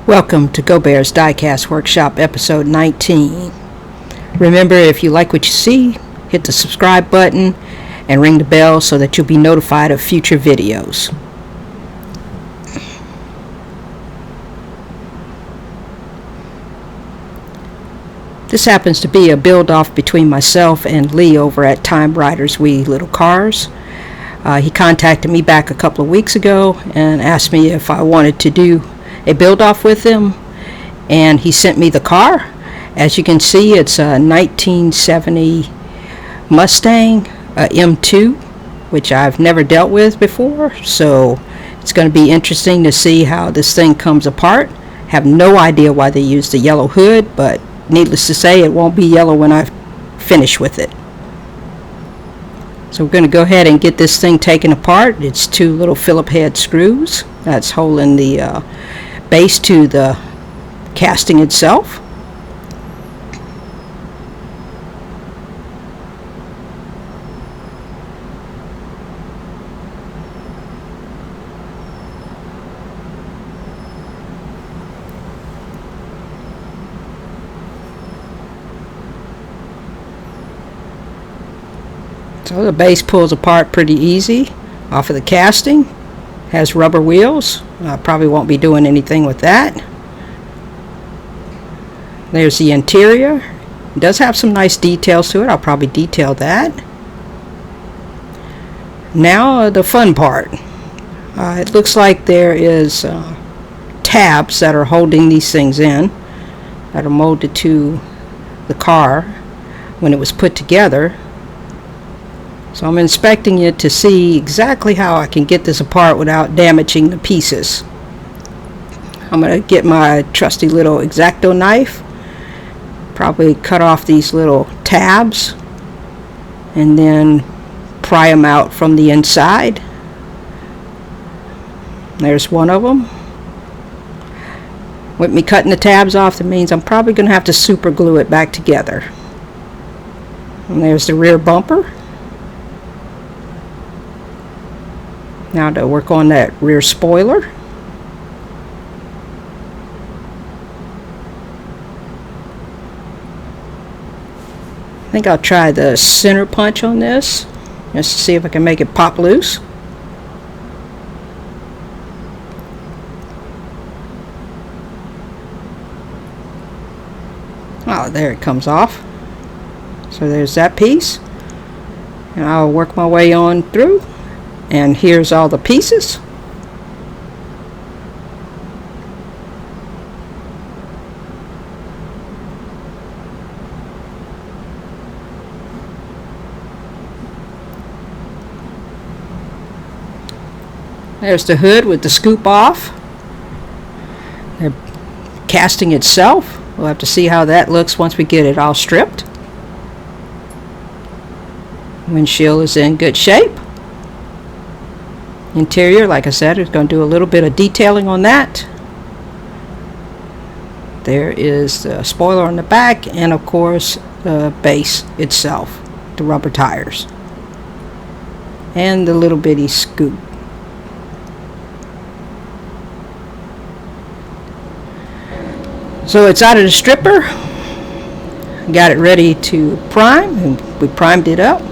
Welcome to Go Bear's Diecast Workshop episode 19. Remember, if you like what you see, hit the subscribe button and ring the bell so that you'll be notified of future videos. This happens to be a build-off between myself and Lee over at Time Riders Wee Little Cars. He contacted me back a couple of weeks ago and asked me if I wanted to do a build-off with him, and he sent me the car. As you can see, it's a 1970 Mustang M2, which I've never dealt with before, so it's going to be interesting to see how this thing comes apart. Have no idea why they used the yellow hood, but needless to say, it won't be yellow when I finish with it. So we're going to go ahead and get this thing taken apart. It's two little Phillip head screws that's holding the base to the casting itself. So the base pulls apart pretty easy off of the casting. Has rubber wheels. I probably won't be doing anything with that. There's the interior. It does have some nice details to it. I'll probably detail that. Now the fun part. It looks like there is tabs that are holding these things in, that are molded to the car when it was put together. So I'm inspecting it to see exactly how I can get this apart without damaging the pieces. I'm going to get my trusty little X-Acto knife, probably cut off these little tabs, and then pry them out from the inside. There's one of them. With me cutting the tabs off, that means I'm probably going to have to super glue it back together. And there's the rear bumper. Now to work on that rear spoiler. I think I'll try the center punch on this just to see if I can make it pop loose. Oh, there it comes off. So there's that piece. And I'll work my way on through. And here's all the pieces. There's the hood with the scoop off. The casting itself. We'll have to see how that looks once we get it all stripped. Windshield is in good shape. Interior, like I said, is going to do a little bit of detailing on that. There is the spoiler on the back, and of course the base itself, the rubber tires, and the little bitty scoop. So it's out of the stripper. Got it ready to prime, and we primed it up.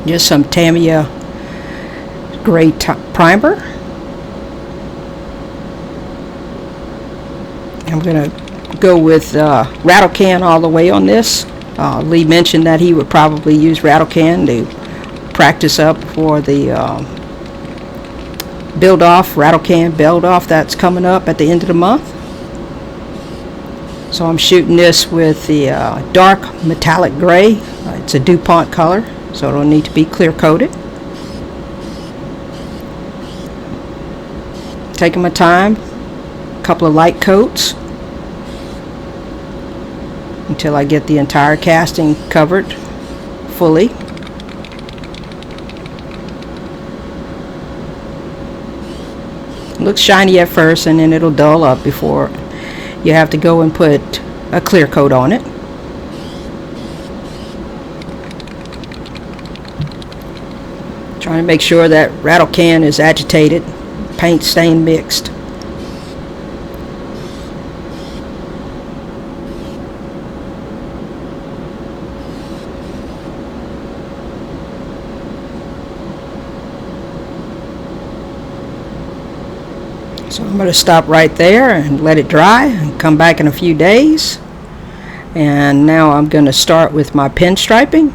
Just some Tamiya gray primer. I'm going to go with rattle can all the way on this. Lee mentioned that he would probably use rattle can to practice up for the build off, rattle can build off that's coming up at the end of the month. So I'm shooting this with the dark metallic gray. It's a DuPont color, so it'll need to be clear coated. Taking my time, a couple of light coats until I get the entire casting covered fully. It looks shiny at first, and then it'll dull up before you have to go and put a clear coat on it. Trying to make sure that rattle can is agitated, paint stain mixed. So I'm going to stop right there and let it dry and come back in a few days. And now I'm going to start with my pinstriping.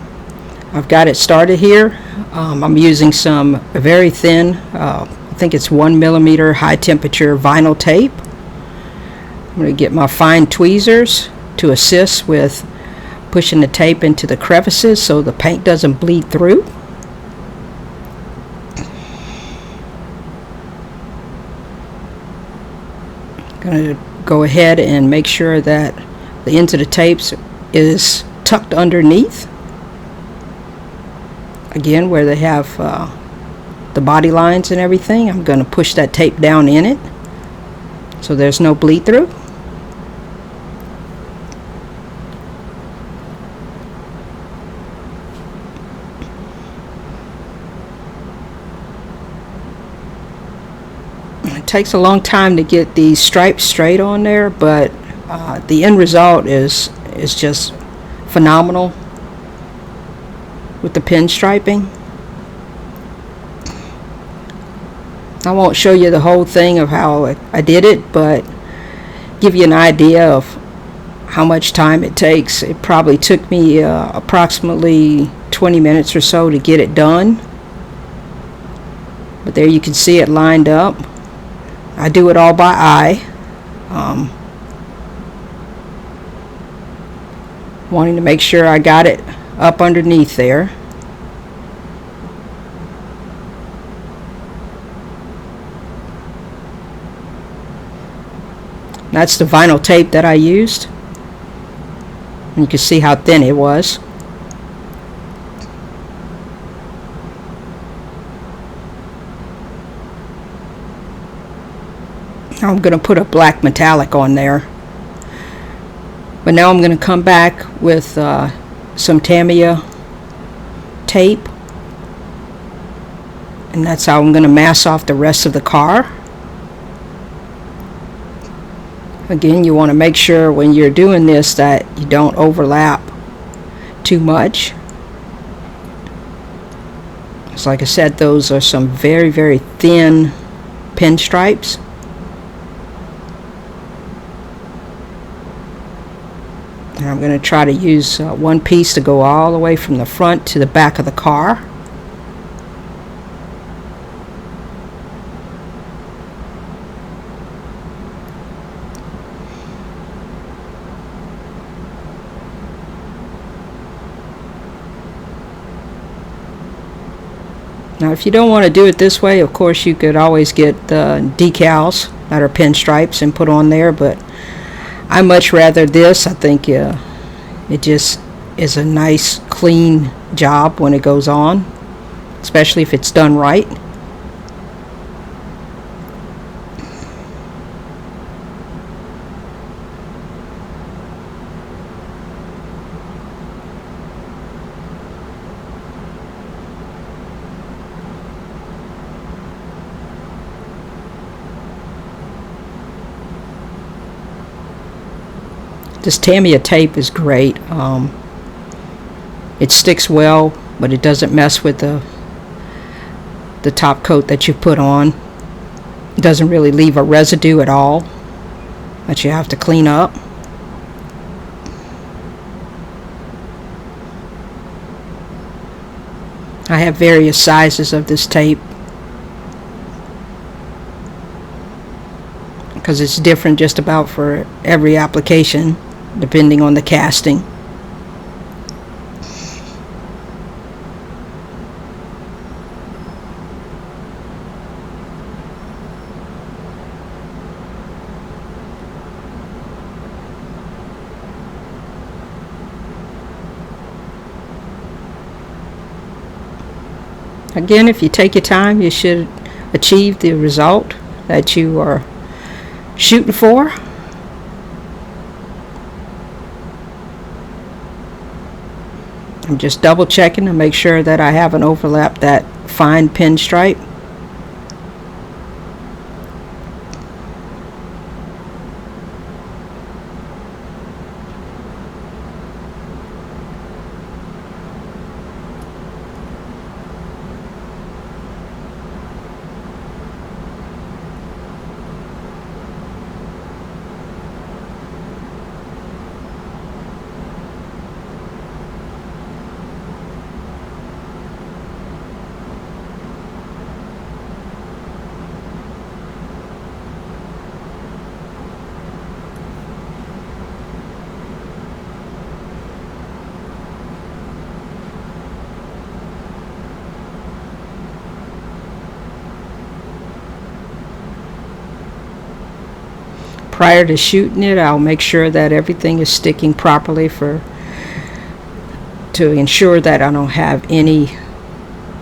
I've got it started here. I'm using some very thin, I think it's 1mm high temperature vinyl tape. I'm going to get my fine tweezers to assist with pushing the tape into the crevices so the paint doesn't bleed through. I'm going to go ahead and make sure that the ends of the tapes is tucked underneath. Again, where they have the body lines and everything, I'm going to push that tape down in it so there's no bleed through. It takes a long time to get these stripes straight on there, but the end result is just phenomenal with the pinstriping. I won't show you the whole thing of how I did it, but give you an idea of how much time it takes. It probably took me approximately 20 minutes or so to get it done. But there you can see it lined up. I do it all by eye. Wanting to make sure I got it up underneath there. That's the vinyl tape that I used. And you can see how thin it was. Now I'm going to put a black metallic on there. But now I'm going to come back with some Tamiya tape, and that's how I'm going to mask off the rest of the car. Again, you want to make sure when you're doing this that you don't overlap too much. So like I said, those are some very, very thin pinstripes. And I'm going to try to use one piece to go all the way from the front to the back of the car. Now if you don't want to do it this way, of course you could always get decals that are pinstripes and put on there, but I much rather this. I think it just is a nice clean job when it goes on, especially if it's done right. This Tamiya tape is great. It sticks well, but it doesn't mess with the top coat that you put on. It doesn't really leave a residue at all that you have to clean up. I have various sizes of this tape because it's different just about for every application depending on the casting. Again, if you take your time, you should achieve the result that you are shooting for. I'm just double checking to make sure that I haven't overlapped that fine pinstripe. Prior to shooting it, I'll make sure that everything is sticking properly to ensure that I don't have any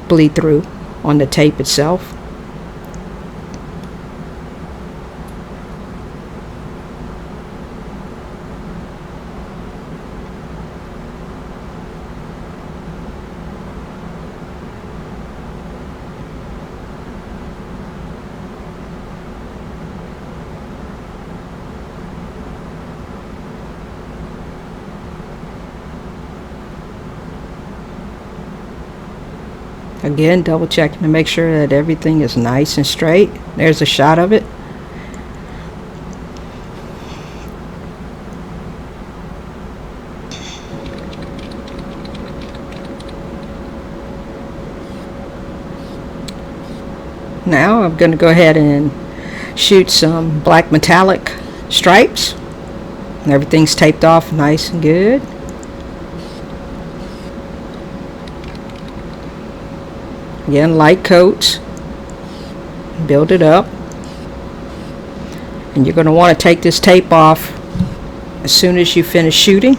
bleed through on the tape itself. Again, double checking to make sure that everything is nice and straight. There's a shot of it. Now I'm going to go ahead and shoot some black metallic stripes. And everything's taped off nice and good. Again, light coats, build it up, and you're going to want to take this tape off as soon as you finish shooting.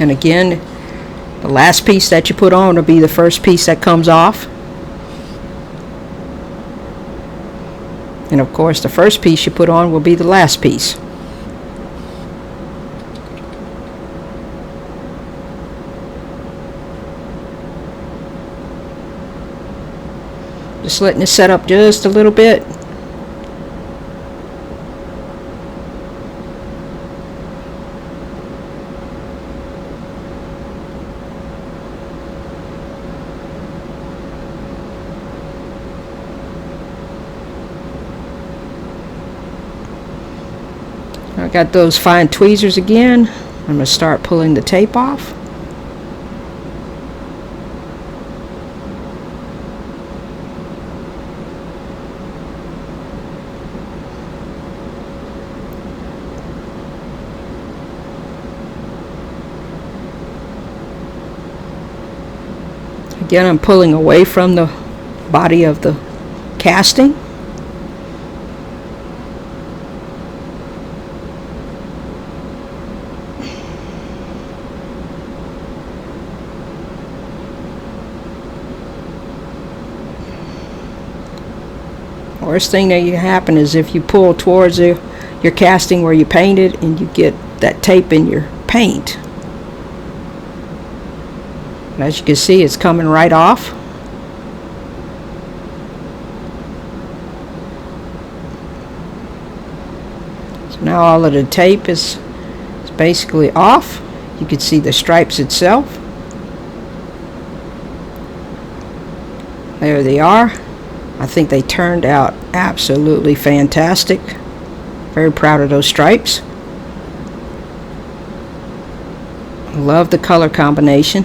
And again, the last piece that you put on will be the first piece that comes off. And of course, the first piece you put on will be the last piece. Just letting it set up just a little bit. I got those fine tweezers again. I'm going to start pulling the tape off. Again, I'm pulling away from the body of the casting. Worst thing that can happen is if you pull towards your casting where you painted and you get that tape in your paint. And as you can see, it's coming right off. So now all of the tape is basically off. You can see the stripes itself. There they are. I think they turned out absolutely fantastic. Very proud of those stripes. Love the color combination.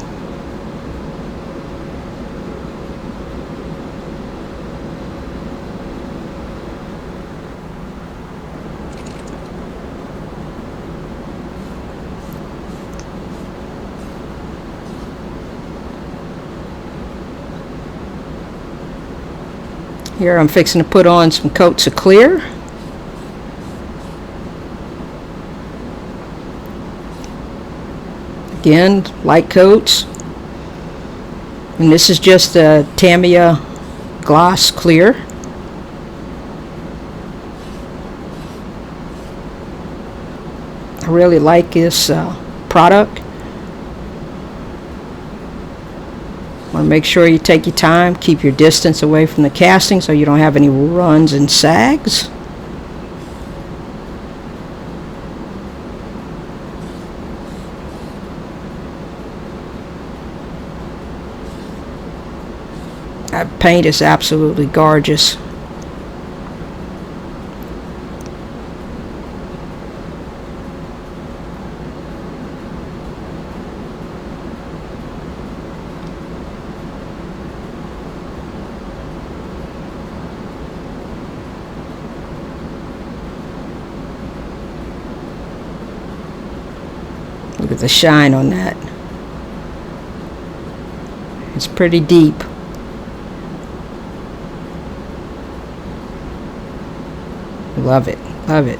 Here I'm fixing to put on some coats of clear. Again, light coats. And this is just the Tamiya gloss clear. I really like this product. Want to make sure you take your time, keep your distance away from the casting so you don't have any runs and sags. That paint is absolutely gorgeous. Look at the shine on that. It's pretty deep. Love it. Love it.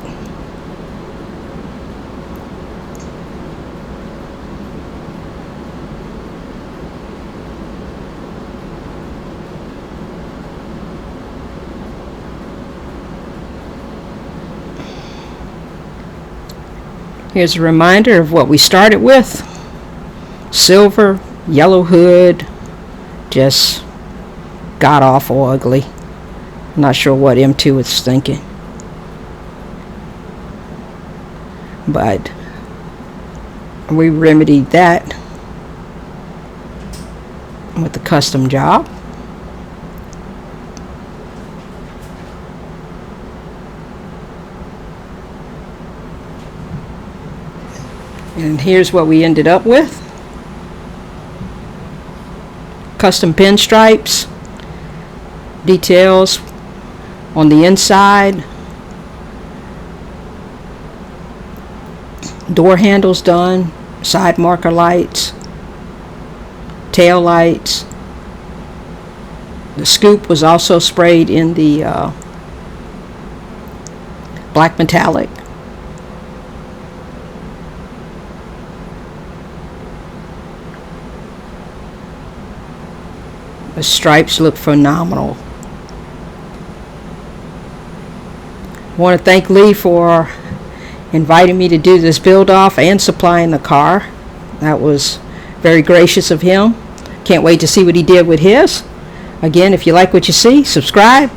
Here's a reminder of what we started with. Silver, yellow hood, just god-awful ugly. Not sure what M2 is thinking. But we remedied that with the custom job. And here's what we ended up with. Custom pinstripes, details on the inside, door handles done, side marker lights, tail lights. The scoop was also sprayed in the black metallic. The stripes look phenomenal. I want to thank Lee for inviting me to do this build off and supplying the car. That was very gracious of him. Can't wait to see what he did with his. Again, if you like what you see, subscribe,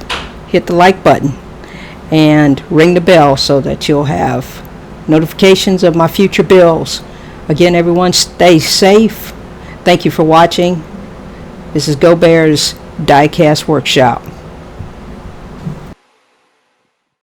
hit the like button, and ring the bell so that you'll have notifications of my future builds. Again, everyone, stay safe. Thank you for watching. This is Go Bear's Diecast Workshop.